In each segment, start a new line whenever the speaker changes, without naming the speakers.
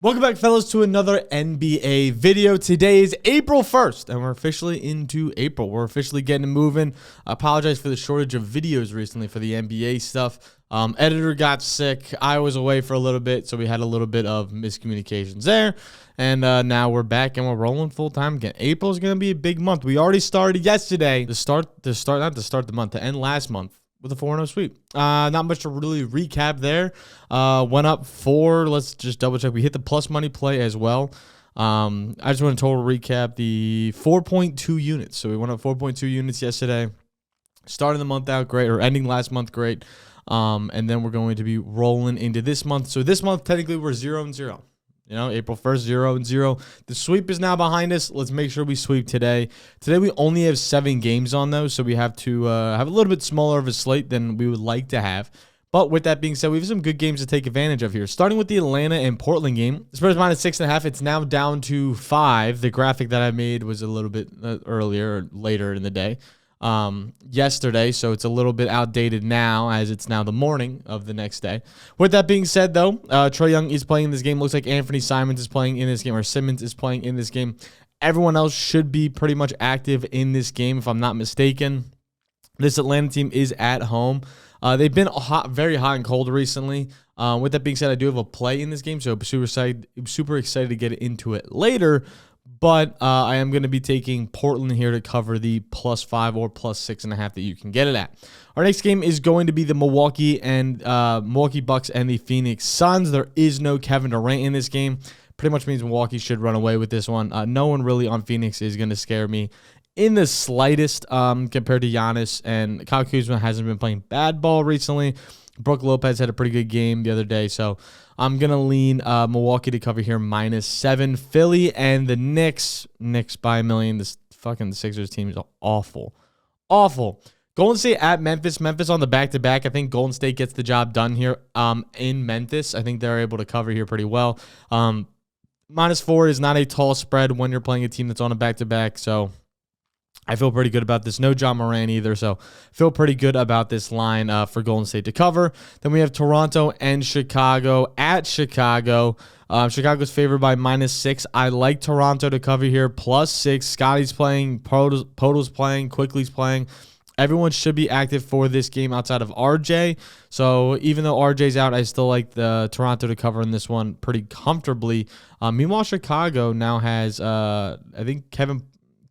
Welcome back, fellas, to another NBA video. Today is April 1st, and we're officially into April. We're officially getting moving. I apologize for the shortage of videos recently for the NBA stuff. Editor got sick. I was away for a little bit, so we had a little bit of miscommunications there. And now we're back, and we're rolling full-time again. April is going to be a big month. We already started yesterday to end last month with a 4-0 sweep. Not much to really recap there. Went up 4. Let's just double check. We hit the plus money play as well. I just want to total recap the 4.2 units. So we went up 4.2 units yesterday. Starting the month out great, or ending last month great. And then we're going to be rolling into this month. So this month, technically, we're 0-0. You know, April 1st, 0-0. The sweep is now behind us. Let's make sure we sweep today. Today, we only have 7 games on those, so we have to have a little bit smaller of a slate than we would like to have. But with that being said, we have some good games to take advantage of here. Starting with the Atlanta and Portland game. The Spurs minus 6.5. It's now down to 5. The graphic that I made was a little bit earlier or later in the day. Yesterday, so it's a little bit outdated now as it's now the morning of the next day. With that being said, though, Trae Young is playing in this game. Looks like Anthony Simons is playing in this game, or Simmons is playing in this game. Everyone else should be pretty much active in this game, if I'm not mistaken. This Atlanta team is at home. They've been very hot and cold recently. With that being said, I do have a play in this game, so I'm super excited to get into it later. But I am going to be taking Portland here to cover the +5 or +6.5 that you can get it at. Our next game is going to be the Milwaukee Bucks and the Phoenix Suns. There is no Kevin Durant in this game. Pretty much means Milwaukee should run away with this one. No one really on Phoenix is going to scare me in the slightest compared to Giannis. And Kyle Kuzma hasn't been playing bad ball recently. Brook Lopez had a pretty good game the other day, so I'm going to lean Milwaukee to cover here -7. Philly and the Knicks by a million. The Sixers team is awful. Awful. Golden State at Memphis. Memphis on the back-to-back. I think Golden State gets the job done here in Memphis. I think they're able to cover here pretty well. -4 is not a tall spread when you're playing a team that's on a back-to-back, so I feel pretty good about this. No John Moran either, so feel pretty good about this line for Golden State to cover. Then we have Toronto and Chicago at Chicago. Chicago's favored by -6. I like Toronto to cover here, +6. Scotty's playing, Podol's playing, Quickly's playing. Everyone should be active for this game outside of RJ. So even though RJ's out, I still like the Toronto to cover in this one pretty comfortably. Meanwhile, Chicago now has, I think Kevin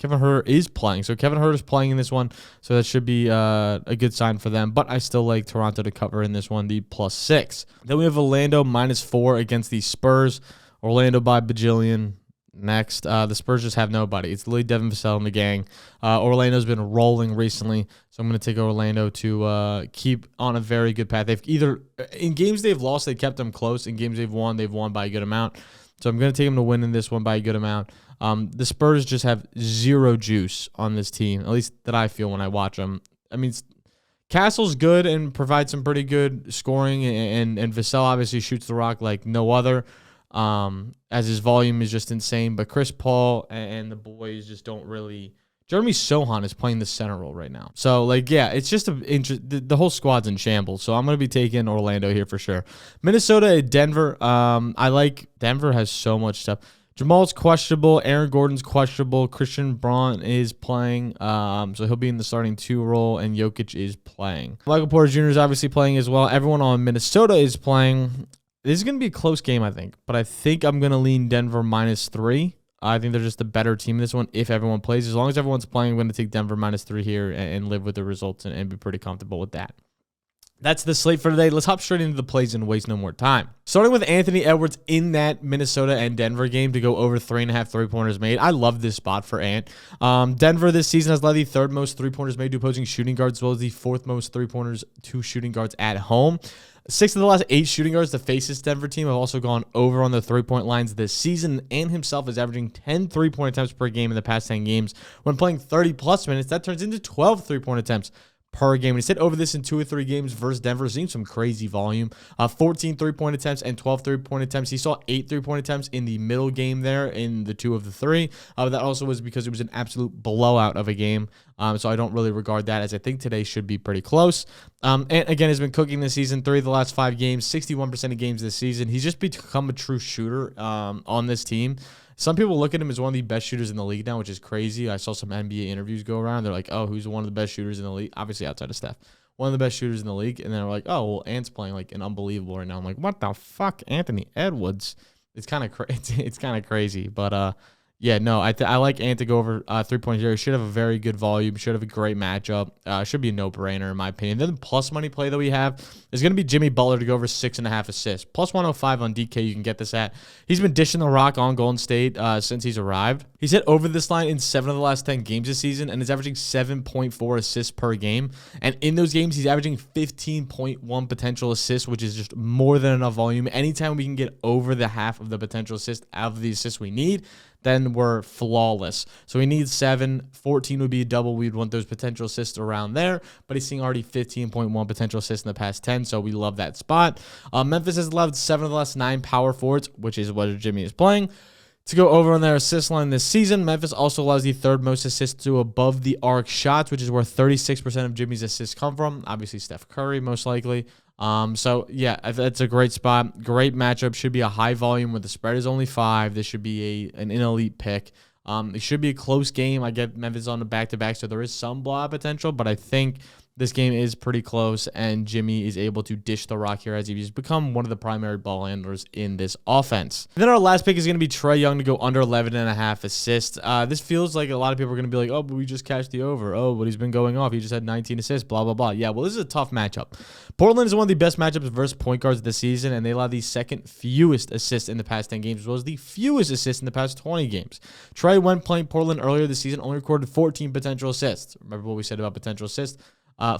Huerter is playing. So Kevin Huerter is playing in this one. So that should be a good sign for them. But I still like Toronto to cover in this one, the +6. Then we have Orlando -4 against the Spurs. Orlando by bajillion. Next, the Spurs just have nobody. It's literally Devin Vassell and the gang. Orlando's been rolling recently. So I'm going to take Orlando to keep on a very good path. They've either, in games they've lost, they kept them close. In games they've won by a good amount. So I'm going to take them to win in this one by a good amount. The Spurs just have zero juice on this team, at least that I feel when I watch them. I mean, Castle's good and provides some pretty good scoring, and Vassell obviously shoots the rock like no other, as his volume is just insane. But Chris Paul and the boys just don't really. Jeremy Sohan is playing the center role right now. So, it's just the whole squad's in shambles. So I'm going to be taking Orlando here for sure. Minnesota at Denver. I like Denver has so much stuff. Jamal's questionable. Aaron Gordon's questionable. Christian Braun is playing. So he'll be in the starting 2 role, and Jokic is playing. Michael Porter Jr. is obviously playing as well. Everyone on Minnesota is playing. This is going to be a close game, I think. But I think I'm going to lean Denver -3. I think they're just a better team in this one if everyone plays. As long as everyone's playing, I'm going to take Denver -3 here and live with the results and be pretty comfortable with that. That's the slate for today. Let's hop straight into the plays and waste no more time. Starting with Anthony Edwards in that Minnesota and Denver game to go over 3.5 3-pointers made. I love this spot for Ant. Denver this season has led the 3rd most 3-pointers made to opposing shooting guards, as well as the 4th most 3-pointers to shooting guards at home. 6 of the last 8 shooting guards to face this Denver team have also gone over on the 3-point lines this season. And himself is averaging 10 3-point attempts per game in the past 10 games. When playing 30-plus minutes, that turns into 12 3-point attempts per game. And he's hit over this in 2 or 3 games versus Denver. Seeing some crazy volume. 14 3-point attempts and 12 3-point attempts. He saw 8 3-point attempts in the middle game there in the 2 of the 3. That also was because it was an absolute blowout of a game. So I don't really regard that, as I think today should be pretty close. And again, has been cooking this season. 3 of the last 5 games, 61% of games this season. He's just become a true shooter on this team. Some people look at him as one of the best shooters in the league now, which is crazy. I saw some NBA interviews go around. They're like, oh, who's one of the best shooters in the league? Obviously outside of Steph. One of the best shooters in the league. And then they're like, oh, well, Ant's playing like an unbelievable right now. I'm like, what the fuck? Anthony Edwards. It's kind of it's kind of crazy. But yeah, no, I like Ant to go over 3.0. Should have a very good volume. Should have a great matchup. Should be a no-brainer in my opinion. Then the plus money play that we have is going to be Jimmy Butler to go over 6.5 assists. Plus 105 on DK, you can get this at. He's been dishing the rock on Golden State since he's arrived. He's hit over this line in 7 of the last 10 games this season and is averaging 7.4 assists per game. And in those games, he's averaging 15.1 potential assists, which is just more than enough volume. Anytime we can get over the half of the potential assist out of the assists we need, then we're flawless. So we need 7. 14 would be a double. We'd want those potential assists around there. But he's seeing already 15.1 potential assists in the past 10, so we love that spot. Memphis has allowed 7 of the last 9 power forwards, which is what Jimmy is playing, to go over on their assist line this season. Memphis also allows the 3rd most assists to above the arc shots, which is where 36% of Jimmy's assists come from. Obviously, Steph Curry, most likely. So yeah, that's a great spot. Great matchup. Should be a high volume where the spread is only 5. This should be an elite pick. It should be a close game. I get Memphis on the back-to-back, so there is some blowout potential, but I think this game is pretty close, and Jimmy is able to dish the rock here as he's become one of the primary ball handlers in this offense. And then our last pick is going to be Trae Young to go under 11.5 assists. This feels like a lot of people are going to be like, oh, but we just cashed the over. Oh, but he's been going off. He just had 19 assists, blah, blah, blah. Yeah, well, this is a tough matchup. Portland is one of the best matchups versus point guards this season, and they allow the 2nd fewest assists in the past 10 games, as well as the fewest assists in the past 20 games. Trae, when playing Portland earlier this season, only recorded 14 potential assists. Remember what we said about potential assists?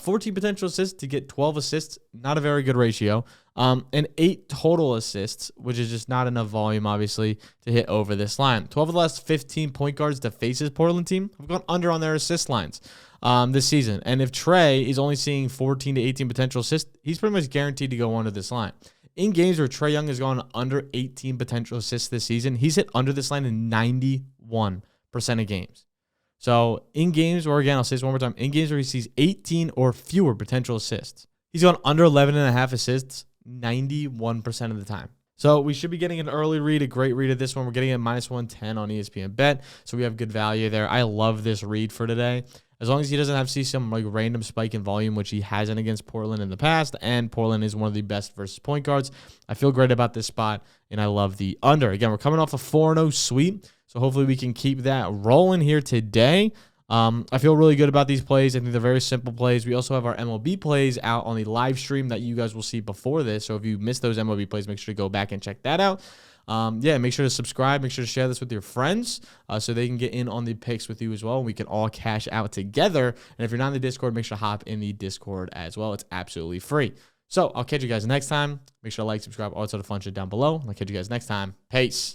14 potential assists to get 12 assists, not a very good ratio. And 8 total assists, which is just not enough volume, obviously, to hit over this line. 12 of the last 15 point guards to face his Portland team have gone under on their assist lines this season. And if Trae is only seeing 14 to 18 potential assists, he's pretty much guaranteed to go under this line. In games where Trae Young has gone under 18 potential assists this season, he's hit under this line in 91% of games. So in games where, again, I'll say this one more time, in games where he sees 18 or fewer potential assists, he's gone under 11.5 assists 91% of the time. So we should be getting an early read, a great read of this one. We're getting it -110 on ESPN Bet, so we have good value there. I love this read for today. As long as he doesn't have to see some like random spike in volume, which he hasn't against Portland in the past, and Portland is one of the best versus point guards. I feel great about this spot, and I love the under. Again, we're coming off a 4-0 sweep, so hopefully we can keep that rolling here today. I feel really good about these plays. I think they're very simple plays. We also have our MLB plays out on the live stream that you guys will see before this. So if you missed those MLB plays, make sure to go back and check that out. Yeah, make sure to subscribe. Make sure to share this with your friends so they can get in on the picks with you as well. And we can all cash out together. And if you're not in the Discord, make sure to hop in the Discord as well. It's absolutely free. So I'll catch you guys next time. Make sure to like, subscribe, all that sort of fun shit down below. I'll catch you guys next time. Peace.